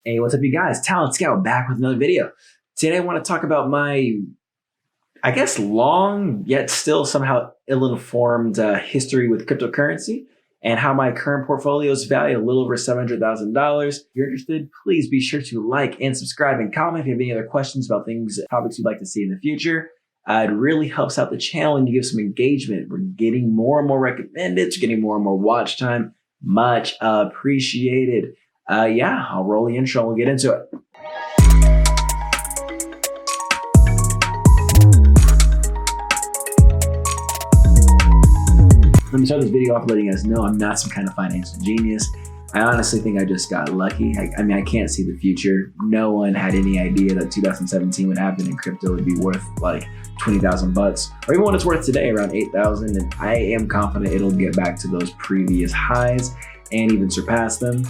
Hey, what's up, you guys? Talent Scout back with another video. Today, I want to talk about my, I guess, long yet still somehow ill-informed history with cryptocurrency and how my current portfolio is valued a little over $700,000. If you're interested, please be sure to like and subscribe and comment if you have any other questions about things, topics you'd like to see in the future. It really helps out the channel and you give some engagement. We're getting more and more recommended, getting more and more watch time. Much appreciated. Yeah, I'll roll the intro and we'll get into it. Let me start this video off letting you guys know I'm not some kind of financial genius. I honestly think I just got lucky. I mean, I can't see the future. No one had any idea that 2017 would happen and crypto would be worth like 20,000 bucks, or even what it's worth today, around 8,000. And I am confident it'll get back to those previous highs and even surpass them.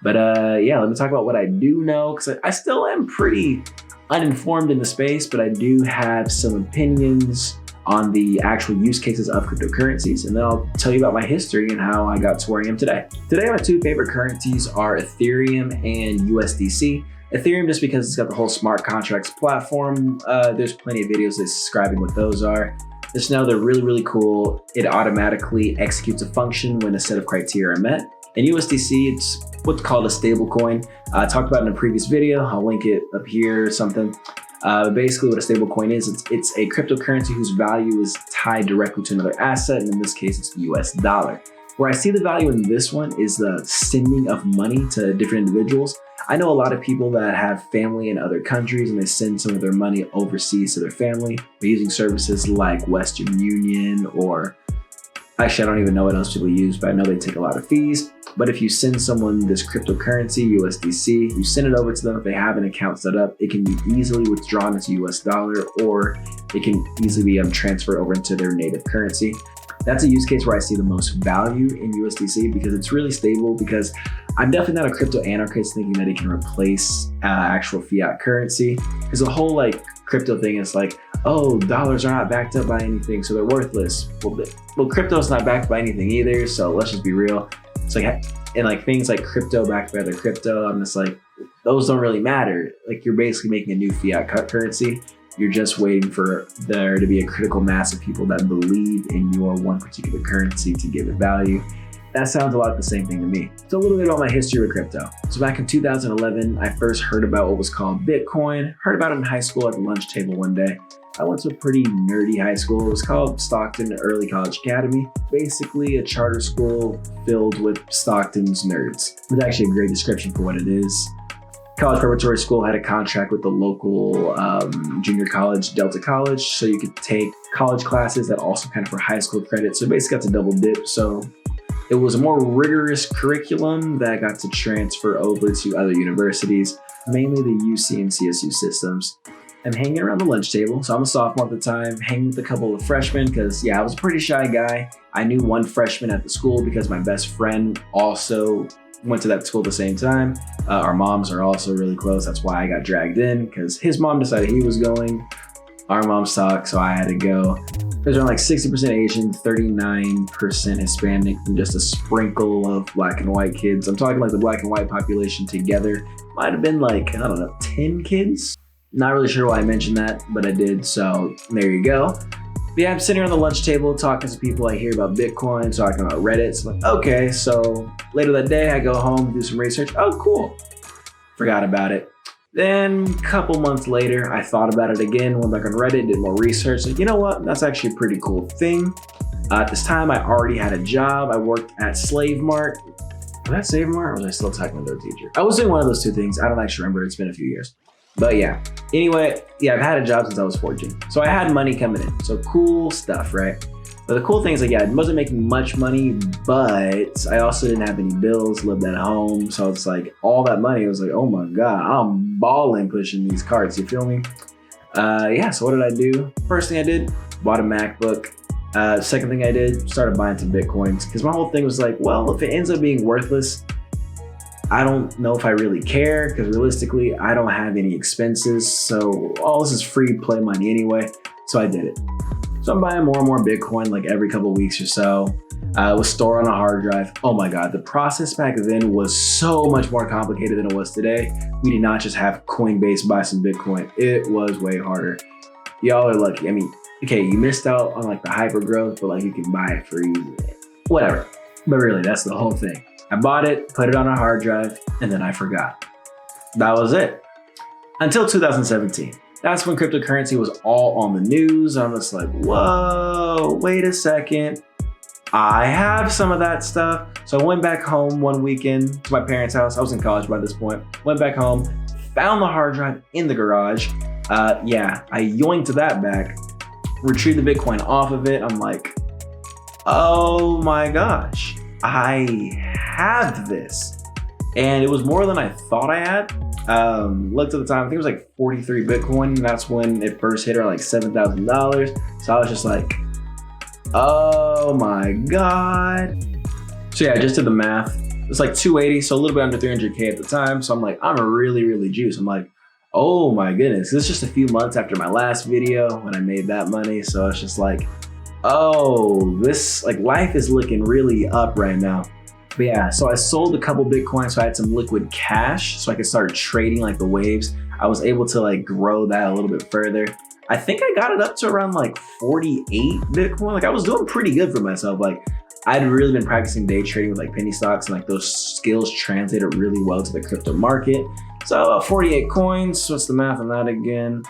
But yeah, let me talk about what I do know, because I still am pretty uninformed in the space, but I do have some opinions on the actual use cases of cryptocurrencies. And then I'll tell you about my history and how I got to where I am today. Today, my two favorite currencies are Ethereum and USDC. Ethereum, just because it's got the whole smart contracts platform. There's plenty of videos describing what those are. Just know they're really, really cool. It automatically executes a function when a set of criteria are met. And USDC, it's what's called a stablecoin. I talked about it in a previous video. I'll link it up here or something. Basically what a stablecoin is, it's a cryptocurrency whose value is tied directly to another asset. And in this case, it's the US dollar. Where I see the value in this one is the sending of money to different individuals. I know a lot of people that have family in other countries and they send some of their money overseas to their family by using services like Western Union, or actually, I don't even know what else people use, but I know they take a lot of fees. But if you send someone this cryptocurrency, USDC, you send it over to them. If they have an account set up, it can be easily withdrawn as US dollar, or it can easily be transferred over into their native currency. That's a use case where I see the most value in USDC because it's really stable. Because I'm definitely not a crypto anarchist thinking that it can replace actual fiat currency. Because the whole like crypto thing is like, oh, dollars are not backed up by anything, so they're worthless. Well, crypto's not backed by anything either, so let's just be real. It's like, and like things like crypto backed by other crypto, I'm just like, those don't really matter. Like, you're basically making a new fiat currency. You're just waiting for there to be a critical mass of people that believe in your one particular currency to give it value. That sounds a lot like the same thing to me. So a little bit about my history with crypto. So back in 2011, I first heard about what was called Bitcoin. Heard about it in high school at the lunch table one day. I went to a pretty nerdy high school. It was called Stockton Early College Academy. Basically a charter school filled with Stockton's nerds. It's actually a great description for what it is. College preparatory school had a contract with the local junior college, Delta College, so you could take college classes that also kind of for high school credit. So basically got to double dip. So it was a more rigorous curriculum that got to transfer over to other universities, mainly the UC and CSU systems. I'm hanging around the lunch table. So I'm a sophomore at the time, hanging with a couple of freshmen because, yeah, I was a pretty shy guy. I knew one freshman at the school because my best friend also went to that school at the same time. Our moms are also really close. That's why I got dragged in, because his mom decided he was going. Our moms talked, so I had to go. There's around like 60% Asian, 39% Hispanic, and just a sprinkle of black and white kids. I'm talking like the black and white population together might have been like, I don't know, 10 kids? Not really sure why I mentioned that, but I did, so there you go. But yeah, I'm sitting around the lunch table talking to people. I hear about Bitcoin, talking about Reddit. So I'm like, okay, so later that day, I go home, do some research. Oh, cool. Forgot about it. Then a couple months later, I thought about it again, went back on Reddit, did more research. Like, you know what? That's actually a pretty cool thing. At this time, I already had a job. I worked at Slave Mart. Was that Slave Mart, or was I still talking to their teacher? I was doing one of those two things. I don't actually remember. It's been a few years. But yeah, anyway, yeah, I've had a job since I was 14. So I had money coming in. So cool stuff, right? But the cool thing is, like, yeah, I wasn't making much money, but I also didn't have any bills, lived at home. So it's like all that money, I was like, oh my God, I'm balling pushing these carts, you feel me? Yeah, so what did I do? First thing I did, bought a MacBook. Second thing I did, started buying some Bitcoins. Because my whole thing was like, well, if it ends up being worthless, I don't know if I really care, because realistically, I don't have any expenses. So all this is free play money anyway. So I did it. So I'm buying more and more Bitcoin like every couple of weeks or so. It was stored on a hard drive. Oh my God, the process back then was so much more complicated than it was today. We did not just have Coinbase buy some Bitcoin. It was way harder. Y'all are lucky. I mean, okay, you missed out on like the hyper growth, but like you can buy it for easy. Whatever. But really, that's the whole thing. I bought it, put it on a hard drive, and then I forgot. That was it. Until 2017. That's when cryptocurrency was all on the news. I'm just like, whoa, wait a second. I have some of that stuff. So I went back home one weekend to my parents' house. I was in college by this point. Went back home, found the hard drive in the garage. I yoinked that back, retrieved the Bitcoin off of it. I'm like, oh my gosh, I have this. And it was more than I thought I had. Looked at the time, I think it was like 43 Bitcoin. And that's when it first hit around like $7,000. So I was just like, oh my God. So yeah, I just did the math. It's like 280, so a little bit under 300K at the time. So I'm like, I'm really juiced. I'm like, oh my goodness. This is just a few months after my last video when I made that money. So it's just like, oh, this, like, life is looking really up right now. But yeah, so I sold a couple Bitcoin, so I had some liquid cash so I could start trading like the waves. I was able to like grow that a little bit further. I think I got it up to around like 48 Bitcoin. Like I was doing pretty good for myself. Like I'd really been practicing day trading with like penny stocks, and like those skills translated really well to the crypto market. So 48 coins, what's the math on that again?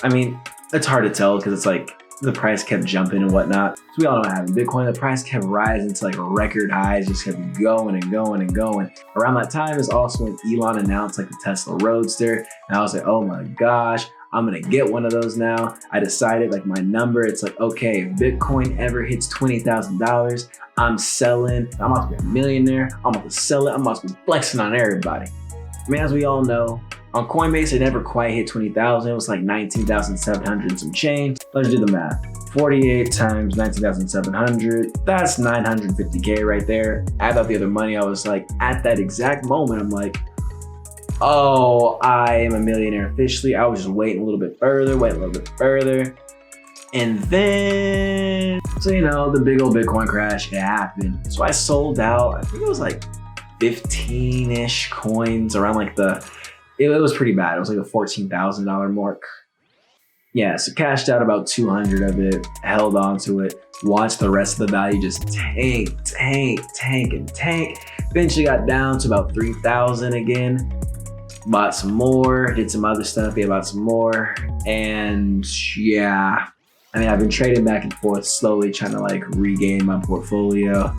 I mean, it's hard to tell because it's like the price kept jumping and whatnot. So we all know what happened. Bitcoin, the price kept rising to like record highs, just kept going and going and going. Around that time is also when Elon announced like the Tesla Roadster. And I was like, oh my gosh, I'm gonna get one of those now. I decided like my number, it's like, okay, if Bitcoin ever hits $20,000, I'm selling. I'm about to be a millionaire. I'm about to sell it. I'm about to be flexing on everybody. I mean, as we all know, on Coinbase, it never quite hit 20,000. It was like 19,700 and some change. Let's do the math. 48 times 19,700, that's 950K right there. Add up the other money, I was like, at that exact moment, I'm like, oh, I am a millionaire officially. I was just waiting a little bit further. And then, so you know, the big old Bitcoin crash, it happened. So I sold out, I think it was like 15-ish coins around like it was pretty bad. It was like a $14,000 mark. Yeah, so cashed out about 200 of it, held on to it, watched the rest of the value just tank. Eventually got down to about 3,000 again. Bought some more, did some other stuff, bought some more. And yeah, I mean, I've been trading back and forth, slowly trying to like regain my portfolio.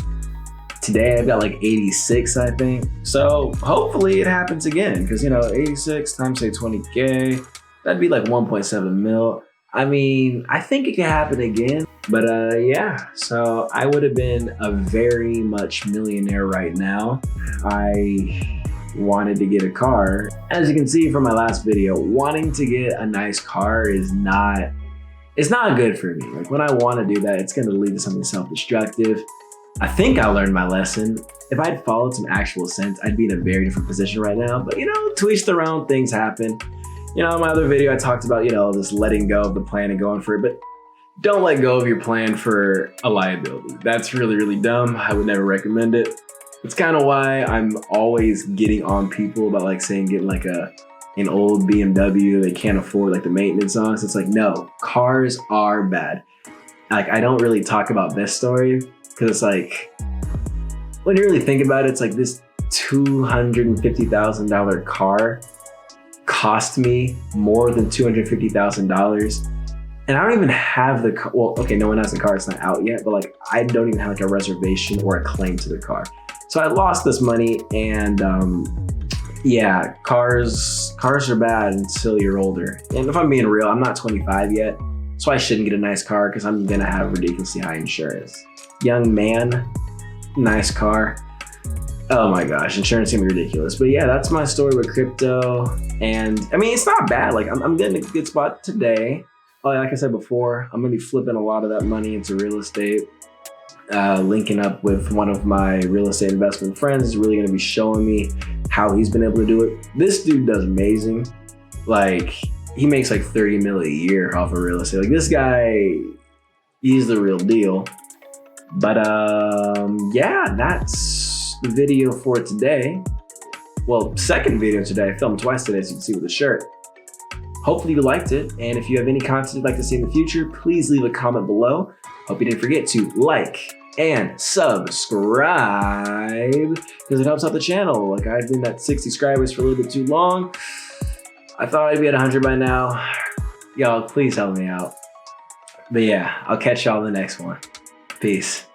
Today I've got like 86, I think. So hopefully it happens again, because you know, 86 times say 20K, that'd be like 1.7 mil. I mean, I think it can happen again, but yeah. So I would have been a very much millionaire right now. I wanted to get a car. As you can see from my last video, wanting to get a nice car is not good for me. Like when I want to do that, it's going to lead to something self-destructive. I think I learned my lesson. If I'd followed some actual sense, I'd be in a very different position right now. But you know, to each their own, things happen. You know, in my other video, I talked about, you know, this letting go of the plan and going for it, but don't let go of your plan for a liability. That's really dumb. I would never recommend it. It's kind of why I'm always getting on people about like saying getting like an old BMW they can't afford like the maintenance on. So it's like, no, cars are bad. Like I don't really talk about this story because it's like, when you really think about it, it's like this $250,000 car cost me more than $250,000. And I don't even have the car. Well, okay, no one has the car, it's not out yet, but like I don't even have like a reservation or a claim to the car. So I lost this money, and yeah, cars are bad until you're older. And if I'm being real, I'm not 25 yet, so I shouldn't get a nice car because I'm gonna have ridiculously high insurance. Young man, nice car. Oh my gosh, insurance can be ridiculous. But yeah, that's my story with crypto. And I mean, it's not bad. Like I'm getting a good spot today. Like I said before, I'm gonna be flipping a lot of that money into real estate. Linking up with one of my real estate investment friends is really gonna be showing me how he's been able to do it. This dude does amazing. Like he makes like 30 mil a year off of real estate. Like this guy, he's the real deal. But yeah, that's the video for today. Well, second video today. I filmed twice today, so you can see with the shirt. Hopefully you liked it, and if you have any content you'd like to see in the future, please leave a comment below. Hope you didn't forget to like and subscribe, because it helps out the channel. Like, I've been at 60 subscribers for a little bit too long. I thought I'd be at 100 by now. Y'all, please help me out. But yeah, I'll catch y'all in the next one. Peace.